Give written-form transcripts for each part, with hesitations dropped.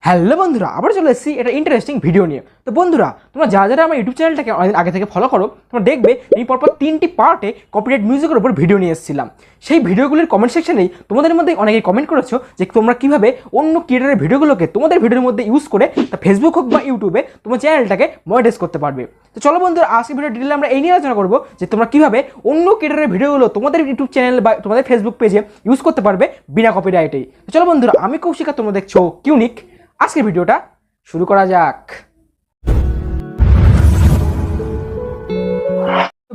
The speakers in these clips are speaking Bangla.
হ্যালো বন্ধুরা, আবার চলে এসেছি এটা ইন্টারেস্টিং ভিডিও নিয়ে। তো বন্ধুরা, তোমরা যারা যারা আমার ইউটিউব চ্যানেলটাকে অনেকদিন আগে থেকে ফলো করো, তোমরা দেখবে এই পরপর 3টি পার্টে কপিরাইট মিউজিকের উপর ভিডিও নিয়ে এসেছিলাম। সেই ভিডিওগুলির কমেন্ট সেকশনেই তোমাদের মধ্যে অনেকেই কমেন্ট করেছো যে তোমরা কীভাবে অন্য ক্রিয়েটারের ভিডিওগুলোকে তোমাদের ভিডিওর মধ্যে ইউজ করে তা ফেসবুক হোক বা ইউটিউবে তোমার চ্যানেলটাকে মনিটাইজ করতে পারবে। তো চলো বন্ধুরা, আজকে ভিডিও ডিটেলে আমরা এই নিয়ে আলোচনা করবো যে তোমরা কীভাবে অন্য ক্রিয়েটারের ভিডিওগুলো তোমাদের ইউটিউব চ্যানেল বা তোমাদের ফেসবুক পেজে ইউজ করতে পারবে বিনা কপিরাইটেই। তো চলো বন্ধুরা, আমি কৌশিক, তোমরা দেখছো কিউনিক। আজকের ভিডিওটা শুরু করা যাক।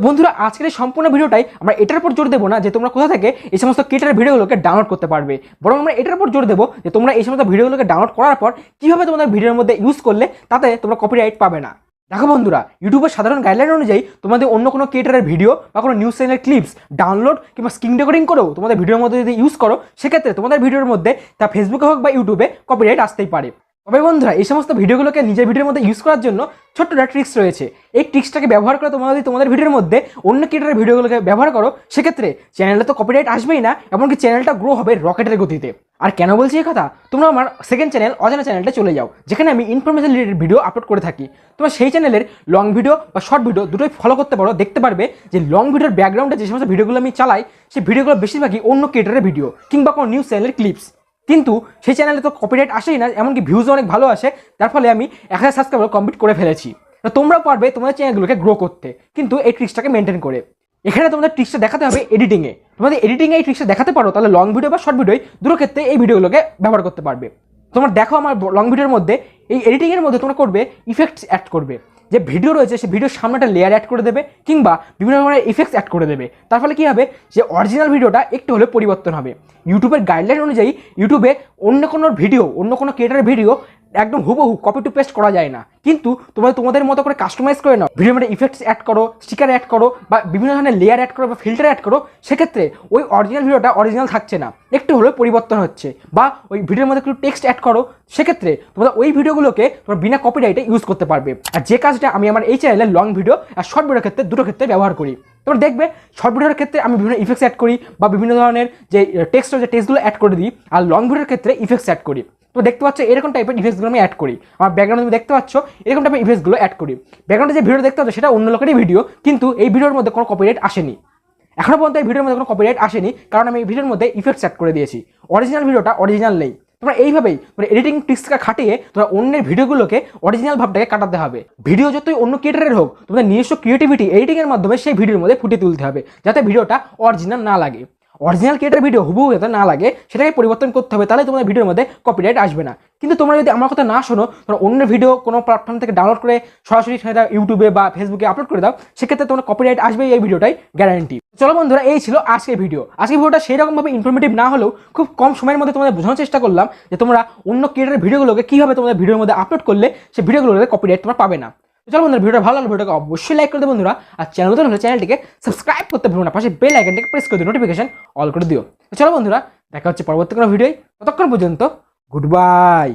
বন্ধুরা, আজকের এই সম্পূর্ণ ভিডিওটাই আমরা এটার উপর জোর দেবো না যে তোমরা কোথা থেকে এই সমস্ত ক্রিয়েটারের ভিডিওগুলোকে ডাউনলোড করতে পারবে, বরং আমরা এটার উপর জোর দেবো যে তোমরা এই সমস্ত ভিডিওগুলোকে ডাউনলোড করার পর কীভাবে তোমাদের ভিডিওর মধ্যে ইউজ করলে তাতে তোমরা কপিরাইট পাবে না। দেখো বন্ধুরা, ইউটিউবের সাধারণ গাইডলাইন অনুযায়ী তোমাদের অন্য কোনো ক্রিয়েটারের ভিডিও বা কোনো নিউজ চ্যানেলের ক্লিপস ডাউনলোড কিংবা স্ক্রিন রেকর্ডিং করেও তোমাদের ভিডিওর মধ্যে যদি ইউজ করো, সেক্ষেত্রে তোমাদের ভিডিওর মধ্যে তা ফেসবুকে হোক বা ইউটিউবে কপিরাইট আসতেই পারে। তবে বন্ধুরা, এই সমস্ত ভিডিওগুলোকে নিজের ভিডিওর মধ্যে ইউজ করার জন্য ছোট্ট একটা ট্রিক্স রয়েছে। এই ট্রিক্সটাকে ব্যবহার করে তোমরা যদি তোমাদের ভিডিওর মধ্যে অন্য ক্রিয়েটারের ভিডিওগুলোকে ব্যবহার করো, সেক্ষেত্রে চ্যানেলে তো কপিরাইট আসবেই না, এমনকি চ্যানেলটা গ্রো হবে রকেটের গতিতে। আর কেন বলছি এই কথা, তোমরা আমার সেকেন্ড চ্যানেল অজানা চ্যানেলটা চলে যাও, যেখানে আমি ইনফরমেশন রিলেটেড ভিডিও আপলোড করে থাকি। তোমরা সেই চ্যানেলের লং ভিডিও বা শর্ট ভিডিও দুটোই ফলো করতে পারো। দেখতে পারবে যে লং ভিডিওর ব্যাকগ্রাউন্ডে যে সমস্ত ভিডিওগুলো আমি চালাই, সেই ভিডিওগুলো বেশিরভাগই অন্য ক্রিয়েটারের ভিডিও কিংবা কোনো নিউজ চ্যানেলের ক্লিপস। কিন্তু সেই চ্যানেলে তো কপিরাইট আসেই না, এমনকি ভিউজও অনেক ভালো আসে। তার ফলে আমি 1000 সাবস্ক্রাইবার কমপ্লিট করে ফেলেছি। তো তোমরাও পারবে তোমাদের চ্যানেলগুলোকে গ্রো করতে, কিন্তু এই ট্রিক্সটাকে মেনটেন করে। এখানে তোমাদের ট্রিক্সটা দেখাতে হবে এডিটিংয়ে। তোমাদের এডিটিংয়ে এই ট্রিক্সটা দেখাতে পারো, তাহলে লং ভিডিও বা শর্ট ভিডিও দুটো ক্ষেত্রে এই ভিডিওগুলোকে ব্যবহার করতে পারবে। তোমরা দেখো আমার লং ভিডিওর মধ্যে এই এডিটিংয়ের মধ্যে তোমরা করবে ইফেক্টস অ্যাড করবে। যে ভিডিও রয়েছে সেই ভিডিওর সামনে একটা লেয়ার অ্যাড করে দেবে কিংবা বিভিন্ন ধরনের ইফেক্টস অ্যাড করে দেবে। তার ফলে কী হবে, যে অরিজিনাল ভিডিওটা একটু হলে পরিবর্তন হবে। ইউটিউবের গাইডলাইন অনুযায়ী ইউটিউবে অন্য কোনো ভিডিও, অন্য কোনো ক্রিয়েটারের ভিডিও একদম হুবহু কপি টু পেস্ট করা যায় না, কিন্তু তোমরা তোমাদের মতো করে কাস্টমাইজ করে নাও। ভিডিওর মধ্যে ইফেক্টস অ্যাড করো, স্টিকার অ্যাড করো বা বিভিন্ন ধরনের লেয়ার অ্যাড করো বা ফিল্টার অ্যাড করো, সেক্ষেত্রে ওই অরিজিনাল ভিডিওটা অরিজিনাল থাকছে না, একটু হলেও পরিবর্তন হচ্ছে। বা ওই ভিডিওর মধ্যে একটু টেক্সট অ্যাড করো, সেক্ষেত্রে তোমরা ওই ভিডিওগুলোকে তোমরা বিনা কপিরাইটে ইউজ করতে পারবে। আর যে কাজটা আমি আমার এই চ্যানেলে লং ভিডিও আর শর্ট ভিডিওর ক্ষেত্রে দুটো ক্ষেত্রে ব্যবহার করি। তোমরা দেখবে শর্ট ভিডিওর ক্ষেত্রে আমি বিভিন্ন ইফেক্টস অ্যাড করি বা বিভিন্ন ধরনের যে টেক্সটগুলো অ্যাড করে দিই, আর লং ভিডিওর ক্ষেত্রে ইফেক্টস অ্যাড করি। তো দেখতে পাচ্ছ এরকম টাইপের ইফেক্টসগুলো আমি অ্যাড করি। আমার ব্যাকগ্রাউন্ডে তুমি দেখতে পাচ্ছ এরকম টাইপের ইফেক্টসগুলো অ্যাড করি। ব্যাকগ্রাউন্ডে যে ভিডিও দেখতে পাচ্ছ সেটা অন্য লোকেরই ভিডিও, কিন্তু এই ভিডিওর মধ্যে কোনো কপিরাইট আসেনি। এখনও পর্যন্ত এই ভিডিওর মধ্যে কোনো কপিরাইট আসেনি, কারণ আমি এই ভিডিওর মধ্যে ইফেক্টস অ্যাড করে দিয়েছি। অরিজিনাল ভিডিওটা অরিজিনাল নেই। তোমরা এইভাবেই তোমরা এডিটিং ট্রিক্সটা খাটিয়ে তোমরা অন্যের ভিডিওগুলোকে অরিজিনাল ভাবটাকে কাটাতে হবে। ভিডিও যতই অন্য ক্রিয়েটারের হোক, তোমাদের নিজস্ব ক্রিয়েটিভিটি এডিটিংয়ের মাধ্যমে সেই ভিডিওর মধ্যে ফুটিয়ে তুলতে হবে, যাতে ভিডিওটা অরিজিনাল না লাগে। অরিজিনাল ক্রিয়েটার ভিডিও হুবহু যাতে না লাগে সেটাকে পরিবর্তন করতে হবে, তাহলে তোমাদের ভিডিওর মধ্যে কপিরাইট আসবে না। কিন্তু তোমরা যদি আমার কথা না শোনো, তোমরা অন্য ভিডিও কোনো প্ল্যাটফর্ম থেকে ডাউনলোড করে সরাসরি সেটা ইউটিউবে বা ফেসবুকে আপলোড করে দাও, সেক্ষেত্রে তোমার কপিরাইট আসবে, এই ভিডিওটাই গ্যারান্টি। চলো বন্ধুরা, এই ছিল আজকের ভিডিও। আজকের ভিডিওটা সেই রকমভাবে ইনফরমেটিভ না হলেও খুব কম সময়ের মধ্যে তোমাদের বোঝানোর চেষ্টা করলাম যে তোমরা অন্য ক্রিয়েটারের ভিডিওগুলোকে কীভাবে তোমাদের ভিডিওর মধ্যে আপলোড করলে সেই ভিডিওগুলোতে কপিরাইট তোমরা পাবে না। চলো বন্ধুরা, ভিডিওটা ভালো লাগলে ভিডিওটাকে অবশ্যই লাইক করে দেবো বন্ধুরা। আর চ্যানেল নতুন হলে চ্যানেলটিকে সাবস্ক্রাইব করতে ভুলো না, পাশে বেল আইকনটাকে প্রেস করে দিও, নোটিফিকেশন অল করে দিও। চলো বন্ধুরা, দেখা হচ্ছে পরবর্তী কোনো ভিডিওয়। ততক্ষণ পর্যন্ত গুড বাই।